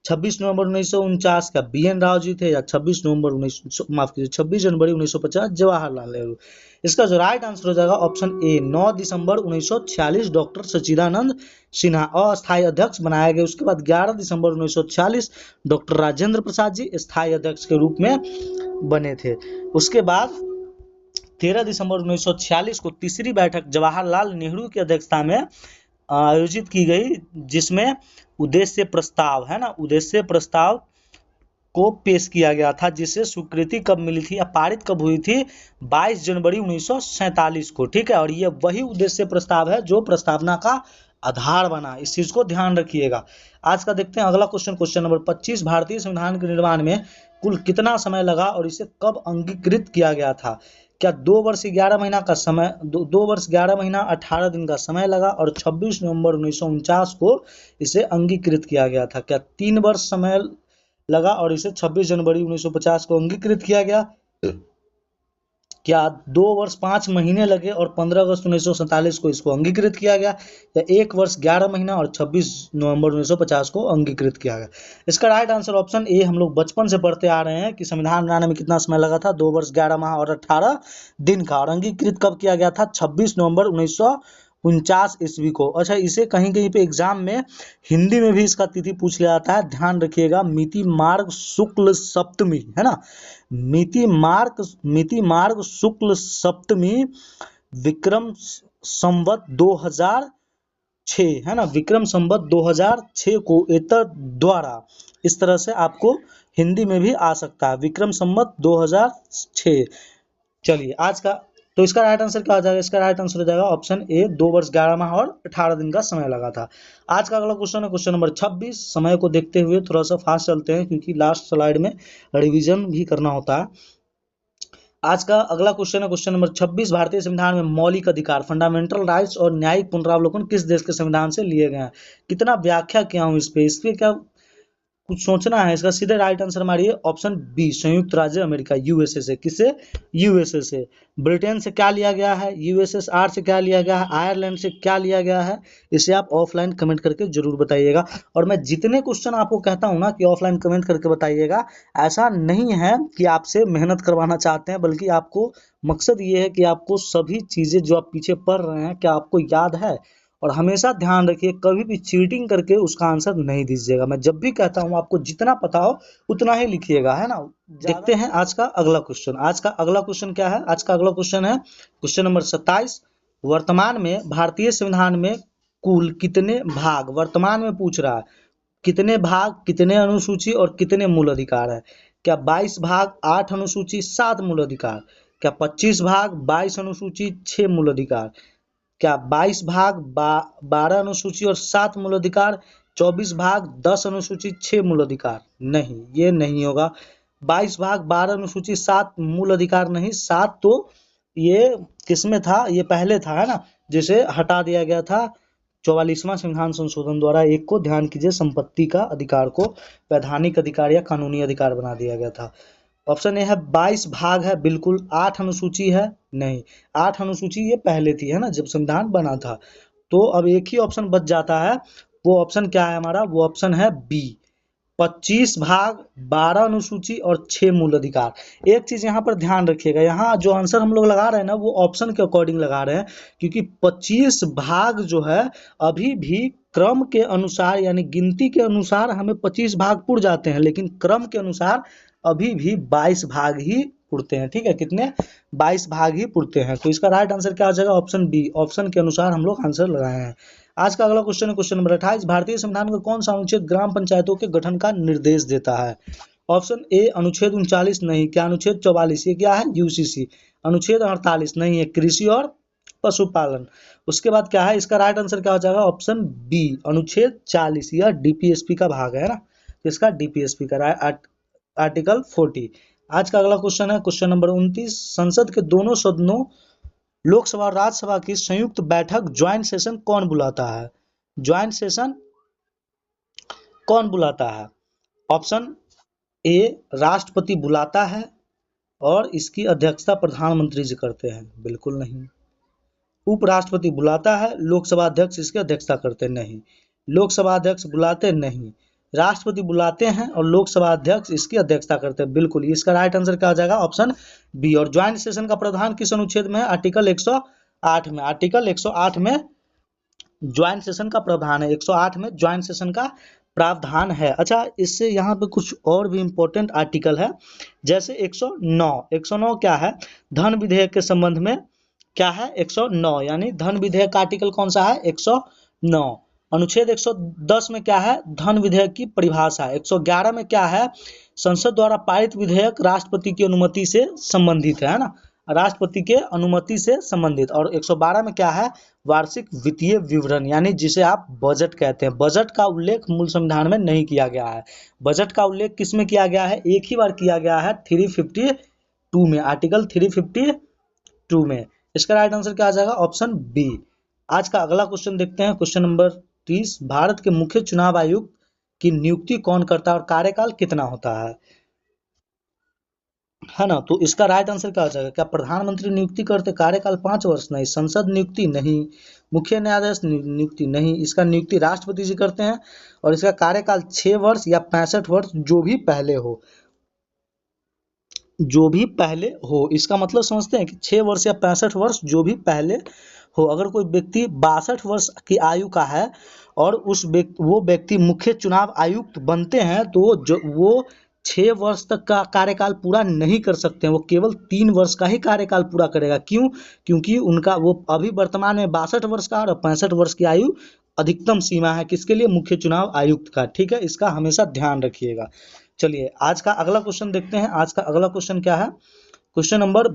26 नवंबर 1949 का बी.एन. राव जी थे? या 26 नवंबर 19 माफ कीजिए 26 जनवरी 1950 जवाहरलाल नेहरू? इसका जो राइट आंसर हो जाएगा ऑप्शन ए 9 दिसंबर 1946 डॉक्टर सच्चिदानंद सिन्हा अस्थायी अध्यक्ष बनाया गया। उसके बाद 11 दिसंबर 1946 डॉक्टर राजेंद्र प्रसाद जी स्थायी अध्यक्ष के रूप में बने थे। उसके बाद 13 दिसंबर 1946 को तीसरी बैठक जवाहरलाल नेहरू की अध्यक्षता में आयोजित की गई, जिसमें उद्देश्य प्रस्ताव है ना, उद्देश्य प्रस्ताव को पेश किया गया था, जिसे स्वीकृति कब मिली थी या पारित कब हुई थी? 22 जनवरी 1947 को, ठीक है। और ये वही उद्देश्य प्रस्ताव है जो प्रस्तावना का आधार बना, इस चीज को ध्यान रखिएगा। आज का देखते हैं अगला क्वेश्चन, क्वेश्चन नंबर 25। भारतीय संविधान के निर्माण में कुल कितना समय लगा और इसे कब अंगीकृत किया गया था? क्या 2 वर्ष 11 महीना का समय, 2 वर्ष 11 महीना 18 दिन का समय लगा और 26 नवंबर 1949 को इसे अंगीकृत किया गया था? क्या 3 वर्ष समय लगा और इसे 26 जनवरी 1950 को अंगीकृत किया गया? क्या 2 वर्ष 5 महीने लगे और 15 अगस्त 1947 को इसको अंगीकृत किया गया? या 1 वर्ष 11 महीना और 26 नवंबर 1950 को अंगीकृत किया गया? इसका राइट आंसर ऑप्शन ए, हम लोग बचपन से पढ़ते आ रहे हैं कि संविधान बनाने में कितना समय लगा था? 2 वर्ष 11 माह और 18 दिन का। और अंगीकृत कब किया गया था? 26 नवंबर 1949 ईस्वी को। अच्छा, इसे कहीं कहीं पे एग्जाम में हिंदी में भी इसका तिथि पूछ लिया जाता है, ध्यान रखिएगा। मिति मार्ग शुक्ल सप्तमी, है ना, मिति मार्ग शुक्ल सप्तमी विक्रम संवत 2006, है ना, विक्रम संवत 2006 को एतर द्वारा, इस तरह से आपको हिंदी में भी आ सकता है, विक्रम संवत 2006। चलिए आज का, तो इसका राइट आंसर क्या हो जाएगा? इसका राइट आंसर हो जाएगा ऑप्शन ए 2 वर्ष 11 माह और 18 दिन का समय लगा था। आज का अगला क्वेश्चन है क्वेश्चन नंबर 26। समय को देखते हुए थोड़ा सा फास्ट चलते हैं क्योंकि लास्ट स्लाइड में रिवीजन भी करना होता है। आज का अगला क्वेश्चन है क्वेश्चन नंबर 26। भारतीय संविधान में मौलिक अधिकार, फंडामेंटल राइट्स और न्यायिक पुनरावलोकन किस देश के संविधान से लिए गए हैं? कितना व्याख्या किया हूँ इस पे क्या कुछ सोचना है? इसका सीधे राइट आंसर मारिए ऑप्शन बी संयुक्त राज्य अमेरिका, यूएसए से। किससे? यूएसए से। ब्रिटेन से क्या लिया गया है? यूएसएसआर से क्या लिया गया है? आयरलैंड से क्या लिया गया है? इसे आप ऑफलाइन कमेंट करके जरूर बताइएगा। और मैं जितने क्वेश्चन आपको कहता हूं ना कि ऑफलाइन कमेंट करके बताइएगा, ऐसा नहीं है कि आपसे मेहनत करवाना चाहते हैं, बल्कि आपको मकसद ये है कि आपको सभी चीजें जो आप पीछे पढ़ रहे हैं क्या आपको याद है। और हमेशा ध्यान रखिए कभी भी चीटिंग करके उसका आंसर नहीं दीजिएगा। मैं जब भी कहता हूँ आपको जितना पता हो उतना ही लिखिएगा, है ना। देखते हैं आज का अगला क्वेश्चन। आज का अगला क्वेश्चन क्या है? आज का अगला क्वेश्चन है क्वेश्चन नंबर 27। वर्तमान में भारतीय संविधान में कुल कितने भाग, वर्तमान में पूछ रहा है कितने भाग, कितने अनुसूची और कितने मूल अधिकार है? क्या 22 भाग, 8 अनुसूची, 7 मूल अधिकार? क्या 25 भाग, 22 अनुसूची, 6 मूल अधिकार? क्या 22 भाग, 12 अनुसूची और 7 मूल अधिकार? 24 भाग, 10 अनुसूची, 6 मूल अधिकार? नहीं, ये नहीं होगा। 22 भाग, 12 अनुसूची, 7 मूल अधिकार नहीं। 7 तो ये किसमें था? ये पहले था, है ना, जिसे हटा दिया गया था 44वां संविधान संशोधन द्वारा। एक को ध्यान कीजिए, संपत्ति का अधिकार को वैधानिक अधिकार या कानूनी अधिकार बना दिया गया था। ऑप्शन ए है 22 भाग है बिल्कुल। 8 अनुसूची है? नहीं, 8 अनुसूची ये पहले थी, है ना, जब संविधान बना था। तो अब एक ही ऑप्शन बच जाता है, वो ऑप्शन क्या है हमारा? वो ऑप्शन है बी, 25 भाग, 12 अनुसूची और 6 मूल अधिकार। एक चीज यहाँ पर ध्यान रखिएगा, यहाँ जो आंसर हम लोग लगा रहे हैं ना वो ऑप्शन के अकॉर्डिंग लगा रहे हैं, क्योंकि 25 भाग जो है अभी भी क्रम के अनुसार यानी गिनती के अनुसार हमें 25 भाग पुर जाते हैं, लेकिन क्रम के अनुसार अभी भी 22 भाग ही पुरते हैं। ठीक है, कितने? 22 भाग ही पुरते हैं। तो इसका राइट आंसर क्या आ जाएगा? Option B. ऑप्शन के अनुसार हम लोग आंसर लगाए हैं। आज का अगला क्वेश्चन है क्वेश्चन नंबर 28। भारतीय संविधान का कौन सा अनुच्छेद ग्राम पंचायतों के गठन का निर्देश देता है? ऑप्शन ए अनुच्छेद 39 नहीं। क्या अनुच्छेद 44? ये क्या है? यूसीसी। अनुच्छेद 48 नहीं है, कृषि और पशुपालन। उसके बाद क्या है? इसका राइट आंसर क्या हो जाएगा? ऑप्शन बी अनुच्छेद 40। यह डीपीएसपी का भाग है ना, इसका डीपीएसपी का आर्टिकल 40। आज का अगला क्वेश्चन है क्वेश्चन नंबर 29। संसद के दोनों सदनों लोकसभा और राज्यसभा की संयुक्त बैठक ज्वाइंट सेशन कौन बुलाता है? ज्वाइंट सेशन कौन बुलाता है? ऑप्शन ए राष्ट्रपति बुलाता है और इसकी अध्यक्षता प्रधानमंत्री जी करते हैं। बिल्कुल नहीं। उपराष्ट्रपति बुलाता है, लोकसभा अध्यक्ष इसकी अध्यक्षता करते नहीं। लोकसभा अध्यक्ष बुलाते नहीं, राष्ट्रपति बुलाते हैं और लोकसभा अध्यक्ष इसकी अध्यक्षता करते हैं। बिल्कुल, इसका राइट आंसर क्या हो जाएगा? Option B. और ज्वाइंट सेशन का प्रावधान किस अनुच्छेद में है? आर्टिकल 108 में। आर्टिकल 108 में ज्वाइंट सेशन का प्रावधान है। 108 में ज्वाइंट सेशन का प्रावधान है। अच्छा, इससे यहाँ पे कुछ और भी इंपॉर्टेंट आर्टिकल है, जैसे 109। 109 क्या है? धन विधेयक के संबंध में क्या है? 109 यानी धन विधेयक का आर्टिकल कौन सा है? 109। अनुच्छेद 110 में क्या है? धन विधेयक की परिभाषा। 111 में क्या है? संसद द्वारा पारित विधेयक राष्ट्रपति की अनुमति से संबंधित है ना, राष्ट्रपति के अनुमति से संबंधित। और 112 में क्या है? वार्षिक वित्तीय विवरण, यानी जिसे आप बजट कहते हैं। बजट का उल्लेख मूल संविधान में नहीं किया गया है। बजट का उल्लेख किस में किया गया है? एक ही बार किया गया है, 352 में, आर्टिकल 352 में। इसका राइट आंसर क्या आ जाएगा? Option B. आज का अगला क्वेश्चन देखते हैं क्वेश्चन नंबर 30। भारत के मुख्य चुनाव आयुक्त की नियुक्ति कौन करता है और कार्यकाल कितना होता है ना? तो इसका राइट आंसर क्या हो जाएगा? क्या प्रधानमंत्री नियुक्ति करते? कार्यकाल 5 वर्ष नहीं। संसद नियुक्ति नहीं। मुख्य न्यायाधीश नियुक्ति नहीं। इसका नियुक्ति राष्ट्रपति जी करते हैं और इसका कार्यकाल 6 वर्ष या 65 वर्ष जो भी पहले हो, जो भी पहले हो। इसका मतलब समझते हैं कि 6 वर्ष या 65 वर्ष जो भी पहले हो। अगर कोई व्यक्ति 62 वर्ष की आयु का है और वो व्यक्ति मुख्य चुनाव आयुक्त बनते हैं तो वो 6 वर्ष तक का कार्यकाल पूरा नहीं कर सकते हैं, वो केवल 3 वर्ष का ही कार्यकाल पूरा करेगा। क्यों? क्योंकि उनका वो अभी वर्तमान में 62 वर्ष का और 65 वर्ष की आयु अधिकतम सीमा है किसके लिए? मुख्य चुनाव आयुक्त का। ठीक है, इसका हमेशा ध्यान रखिएगा। चलिए आज का अगला क्वेश्चन देखते हैं। आज का अगला क्वेश्चन क्या है? Question number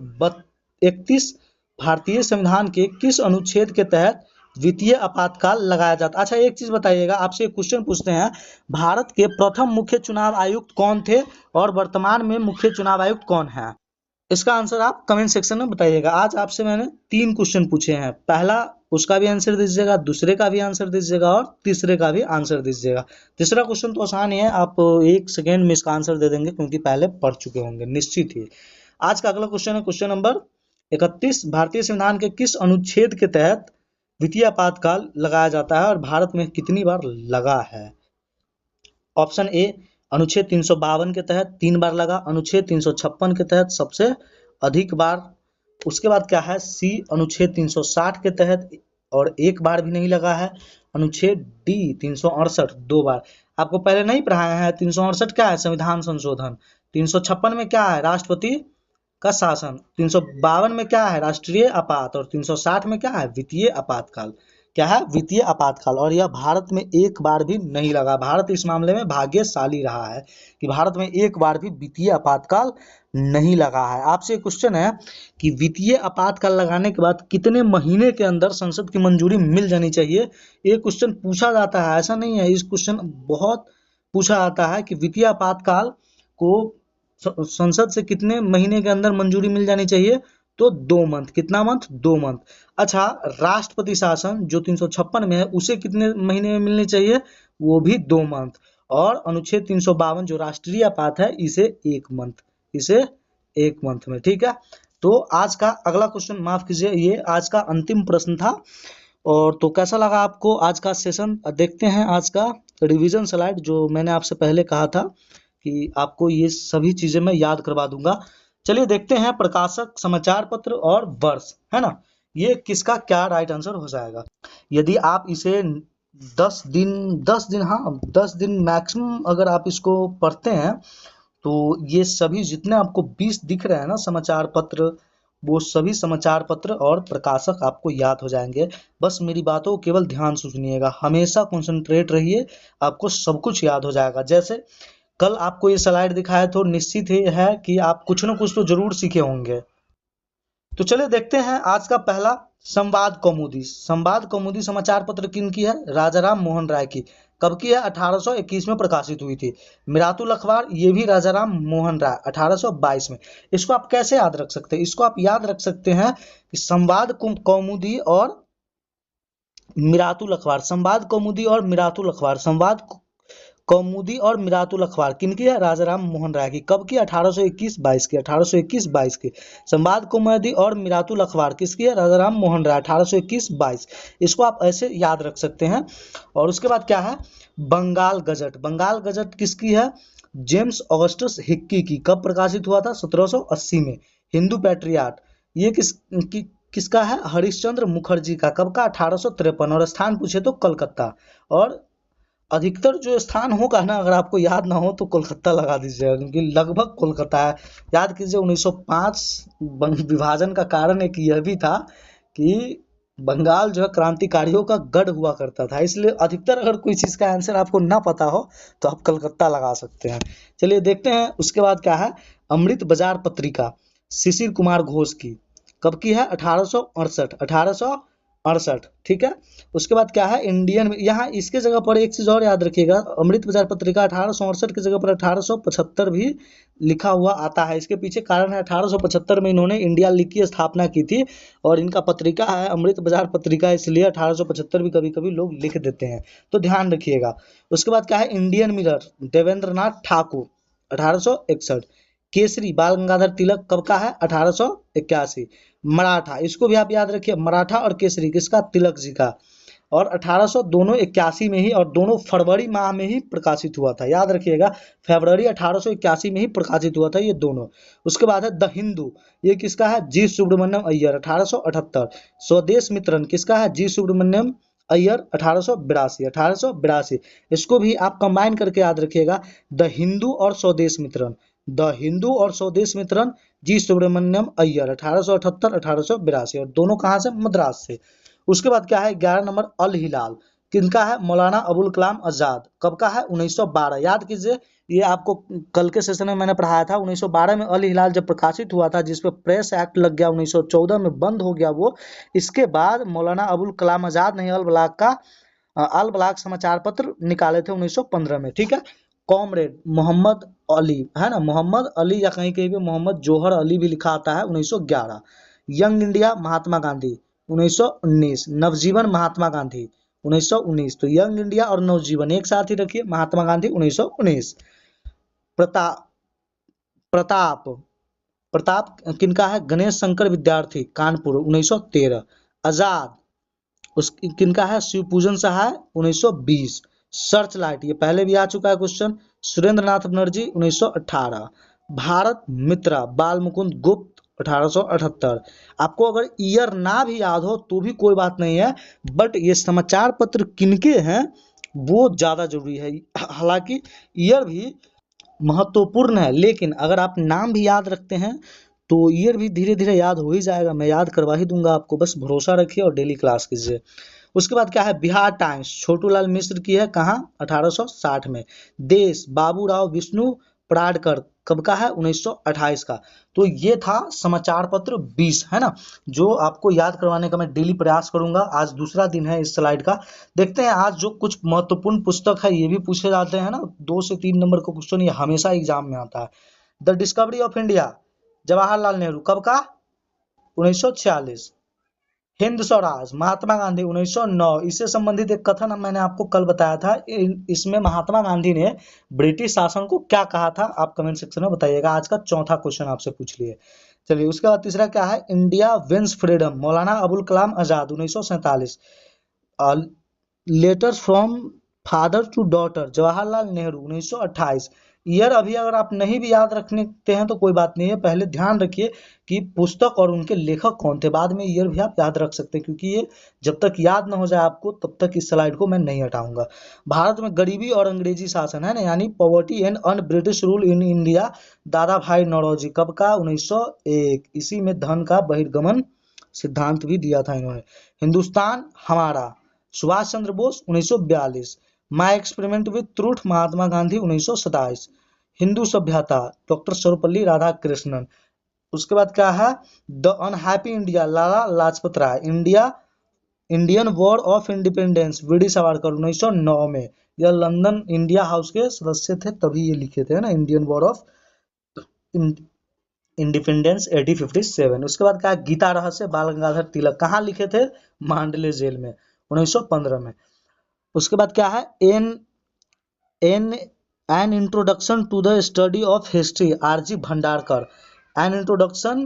31। भारतीय संविधान के किस अनुच्छेद के तहत वित्तीय आपातकाल लगाया जाता? अच्छा, एक चीज बताइएगा, आपसे एक क्वेश्चन पूछते हैं, भारत के प्रथम मुख्य चुनाव आयुक्त कौन थे और वर्तमान में मुख्य चुनाव आयुक्त कौन है? इसका आंसर आप कमेंट सेक्शन में बताइएगा। आज आपसे मैंने 3 क्वेश्चन पूछे हैं, पहला उसका भी आंसर दीजिएगा, दूसरे का भी आंसर दीजिएगा और तीसरे का भी आंसर दीजिएगा। तीसरा क्वेश्चन तो आसान ही है, आप 1 सेकेंड में इसका आंसर दे देंगे क्योंकि पहले पढ़ चुके होंगे निश्चित ही। आज का अगला क्वेश्चन है क्वेश्चन नंबर 31। भारतीय संविधान के किस अनुच्छेद के तहत वित्तीय आपातकाल लगाया जाता है और भारत में कितनी बार लगा है? ऑप्शन ए अनुच्छेद 352 के तहत 3 बार लगा, अनुच्छेद 356 के तहत सबसे अधिक बार। उसके बाद क्या है? सी अनुच्छेद 360 के तहत और 1 बार भी नहीं लगा है। अनुच्छेद डी 368 2 बार। आपको पहले नहीं पढ़ाया है? 368 क्या है? संविधान संशोधन। 356 में क्या है? राष्ट्रपति का शासन। 352 में क्या है? राष्ट्रीय आपात। और 360 में क्या है? वित्तीय आपातकाल। क्या है? वित्तीय आपातकाल। और यह भारत में 1 बार भी नहीं लगा। भारत इस मामले में भाग्यशाली रहा है कि भारत में 1 बार भी वित्तीय आपातकाल नहीं लगा है। आपसे क्वेश्चन है कि वित्तीय आपातकाल लगाने के बाद कितने महीने के अंदर संसद की मंजूरी मिल जानी चाहिए? ये क्वेश्चन पूछा जाता है, ऐसा नहीं है, इस क्वेश्चन बहुत पूछा जाता है कि वित्तीय आपातकाल को संसद से कितने महीने के अंदर मंजूरी मिल जानी चाहिए? तो 2 मंथ। कितना मंथ? 2 मंथ। अच्छा, राष्ट्रपति शासन जो 356 में है उसे कितने महीने में मिलनी चाहिए? वो भी 2 मंथ। और अनुच्छेद 352 जो राष्ट्रीय आपात है इसे 1 मंथ, इसे 1 मंथ में। ठीक है, तो आज का अगला क्वेश्चन, माफ कीजिए, ये आज का अंतिम प्रश्न था। और तो कैसा लगा आपको आज का सेशन? देखते हैं आज का रिवीजन स्लाइड जो मैंने आपसे पहले कहा था कि आपको ये सभी चीजें मैं याद करवा दूंगा। चलिए देखते हैं प्रकाशक, समाचार पत्र और वर्ष, है ना, ये किसका क्या राइट आंसर हो जाएगा। यदि आप इसे 10 दिन हाँ 10 दिन मैक्सिमम अगर आप इसको पढ़ते हैं तो ये सभी जितने आपको 20 दिख रहे हैं ना समाचार पत्र, वो सभी समाचार पत्र और प्रकाशक आपको याद हो जाएंगे। बस मेरी बातों को केवल ध्यान से सुनिएगा, हमेशा कंसंट्रेट रहिए, आपको सब कुछ याद हो जाएगा। जैसे कल आपको ये स्लाइड दिखाया तो निश्चित ही है कि आप कुछ ना कुछ तो जरूर सीखे होंगे। तो चलिए देखते हैं आज का पहला संवाद कौमुदी। संवाद कौमुदी समाचार पत्र किनकी है? राजाराम मोहन राय की। कब की है? 1821 में प्रकाशित हुई थी। मिरातुल अखबार, ये भी राजाराम मोहन राय, 1822 में। इसको आप कैसे याद रख सकते हैं? इसको आप याद रख सकते हैं कि संवाद कौमुदी और मिरातुल अखबार, संवाद कौमुदी और मिरातुल अखबार, संवाद कौमुदी और मिरातुल अखबार किनकी है? राजाराम मोहन राय की। कब की? 1821-22 की, 1821-22 की। संवाद कौमुदी और मिरातुल अखबार किसकी है? राजाराम मोहन राय, 1821-22। इसको आप ऐसे याद रख सकते हैं। और उसके बाद क्या है? बंगाल गजट। बंगाल गजट किसकी है? जेम्स ऑगस्टस हिक्की की। कब प्रकाशित हुआ था? 1780 में। हिंदू पैट्रियाट, ये किसका है? हरिश्चंद्र मुखर्जी का। कब का? 1853। और स्थान पूछे तो कलकत्ता। और अधिकतर जो स्थान होगा ना, अगर आपको याद ना हो तो कोलकाता लगा दीजिएगा, क्योंकि लगभग कोलकाता है। याद कीजिए 1905 विभाजन का कारण एक यह भी था कि बंगाल जो है क्रांतिकारियों का गढ़ हुआ करता था, इसलिए अधिकतर अगर कोई चीज का आंसर आपको ना पता हो तो आप कलकत्ता लगा सकते हैं। चलिए देखते हैं उसके बाद क्या है। अमृत बाजार पत्रिका शिशिर कुमार घोष की। कब की है? 1868, 1868, ठीक है। उसके बाद क्या है? इंडियन, यहाँ इसके जगह पर एक चीज और याद रखिएगा, अमृत बाजार पत्रिका 1868 की जगह पर 1875 भी लिखा हुआ आता है। इसके पीछे कारण है 1875 में इन्होंने इंडिया लीग की स्थापना की थी और इनका पत्रिका है अमृत बाजार पत्रिका, इसलिए 1875 भी कभी कभी लोग लिख देते हैं, तो ध्यान रखिएगा। उसके बाद क्या है? Indian mirror Devendra Nath Thakur, 1861। केसरी बाल गंगाधर तिलक, कब का है? 1881। मराठा, इसको भी आप याद रखिए, मराठा और केसरी किसका? तिलक जी का। और 1800 दोनों 81 में ही, और दोनों फरवरी माह में ही प्रकाशित हुआ था, याद रखिएगा, फरवरी 1881 में ही प्रकाशित हुआ था ये दोनों। उसके बाद है द हिंदू, ये किसका है? जी सुब्रमण्यम अय्यर, 1878। स्वदेश मित्रन किसका है? जी सुब्रमण्यम अय्यर, 1882, 1882। इसको भी आप कंबाइन करके याद रखिएगा, द हिंदू और स्वदेश मित्रन, द हिंदू और स्वदेश मित्रन, जी सुब्रमण्यम अय्यर, 1878, 1882। और दोनों कहाँ से? मद्रास से। उसके बाद क्या है? 11 नंबर अल हिलाल, किनका है? मौलाना अबुल कलाम आजाद। कब का है? 1912। याद कीजिए, ये आपको कल के सेशन में मैंने पढ़ाया था। 1912 में अल हिलाल जब प्रकाशित हुआ था, जिसपे प्रेस एक्ट लग गया, 1914 में बंद हो गया वो। इसके बाद मौलाना अबुल कलाम आजाद ने अल बलाग समाचार पत्र निकाले थे 1915 में, ठीक है। कॉमरेड मोहम्मद अली, है ना, मोहम्मद अली, या कहीं कहीं पे मोहम्मद जोहर अली भी लिखा आता है, 1911। Young India Mahatma Gandhi, 1919। नवजीवन महात्मा गांधी, 1919। तो यंग इंडिया और नवजीवन एक साथ ही रखिए, महात्मा गांधी 1919। प्रताप प्रताप प्रताप किनका है? गणेश शंकर विद्यार्थी, कानपुर, 1913। आजाद उस किनका है? शिवपूजन सहाय, 1920। सर्च लाइट, ये पहले भी आ चुका है क्वेश्चन, सुरेंद्र नाथ बनर्जी, 1918। भारत मित्रा बाल मुकुंद गुप्त, 1878। आपको अगर ईयर ना भी याद हो तो भी कोई बात नहीं है, बट ये समाचार पत्र किनके हैं वो ज्यादा जरूरी है। हालांकि ईयर भी महत्वपूर्ण है, लेकिन अगर आप नाम भी याद रखते हैं तो ईयर भी धीरे धीरे याद हो ही जाएगा, मैं याद करवा ही दूंगा आपको, बस भरोसा रखिए और डेली क्लास कीजिए। उसके बाद क्या है? बिहार टाइम्स छोटूलाल मिश्र की है, कहाँ? 1860 में। देश बाबूराव विष्णु पराडकर, कब का है? 1928 का। तो ये था समाचार पत्र 20, है ना, जो आपको याद करवाने का मैं डेली प्रयास करूंगा। आज दूसरा दिन है इस स्लाइड का। देखते हैं आज जो कुछ महत्वपूर्ण पुस्तक है ये भी पूछे जाते हैं ना, 2 से 3 नंबर का क्वेश्चन ये हमेशा एग्जाम में आता है। The discovery of India Jawaharlal Nehru, कब का? 1946। हिंद स्वराज महात्मा गांधी, 1909। इससे संबंधित एक कथन मैंने आपको कल बताया था, इसमें महात्मा गांधी ने ब्रिटिश शासन को क्या कहा था, आप कमेंट सेक्शन में बताइएगा। आज का चौथा क्वेश्चन आपसे पूछ लिए। चलिए उसके बाद तीसरा क्या है? India wins freedom, Maulana Abul Kalam Azad, 1947। Letters from father to daughter Jawaharlal Nehru 1928। Year अभी अगर आप नहीं भी याद रखते हैं तो कोई बात नहीं है, पहले ध्यान रखिए कि पुस्तक और उनके लेखक कौन थे, बाद में ईयर भी आप याद रख सकते हैं, क्योंकि ये जब तक याद ना हो जाए आपको तब तक इस स्लाइड को मैं नहीं हटाऊंगा। भारत में गरीबी और अंग्रेजी शासन है ना, यानी poverty and un British rule in India, दादा भाई नौरोजी, कब का? 1901। इसी में धन का बहिर्गमन सिद्धांत भी दिया था इन्होंने। हिंदुस्तान हमारा, Subhash Chandra Bose 1942। My experiment with truth, Mahatma Gandhi 1927। Hindu Sabhyata, doctor Sarvepalli Radhakrishnan. उसके बाद क्या है? The unhappy India, Lala Lajpat Rai. India, Indian war of independence, V D Savarkar 1909 में। यह लंदन इंडिया हाउस के सदस्य थे तभी ये लिखे थे ना, इंडियन वॉर ऑफ इंडिपेंडेंस 1857। उसके बाद क्या? गीता रहस्य, बाल गंगाधर तिलक। कहाँ लिखे थे? मांडले जेल में 1915 में। उसके बाद क्या है? An an an introduction to the study of history, R G Bhandarkar. An introduction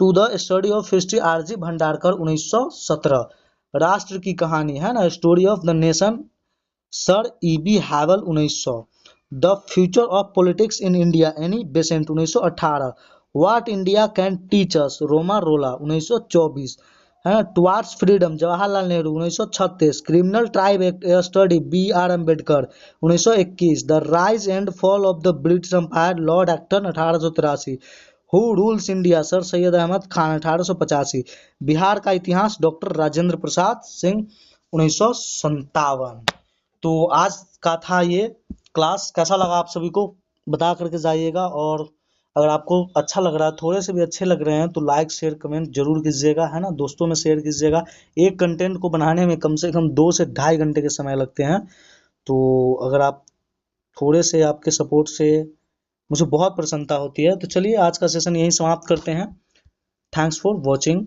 to the study of history, R G Bhandarkar 1917। राष्ट्र की कहानी है ना, story of the nation, sir E B. Havell 1900। The future of politics in India, Annie Besant 1918। What India can teach us, Romain रोला 1924। है ना, towards freedom, Jawaharlal Nehru 1936। Criminal tribe act study, B R. Ambedkar 1921। The rise and fall of the British empire, lord Acton 1883। Who rules India, sir Syed Ahmad Khan 1885। Bihar का इतिहास, doctor Rajendra Prasad Singh 1957। तो आज का था ये क्लास, कैसा लगा आप सभी को बता करके जाइएगा, और अगर आपको अच्छा लग रहा है, थोड़े से भी अच्छे लग रहे हैं तो लाइक शेयर कमेंट जरूर कीजिएगा, है ना, दोस्तों में शेयर कीजिएगा। एक कंटेंट को बनाने में कम से कम 2 से ढाई घंटे के समय लगते हैं, तो अगर आप थोड़े से आपके सपोर्ट से मुझे बहुत प्रसन्नता होती है। तो चलिए आज का सेशन यहीं समाप्त करते हैं। Thanks for watching.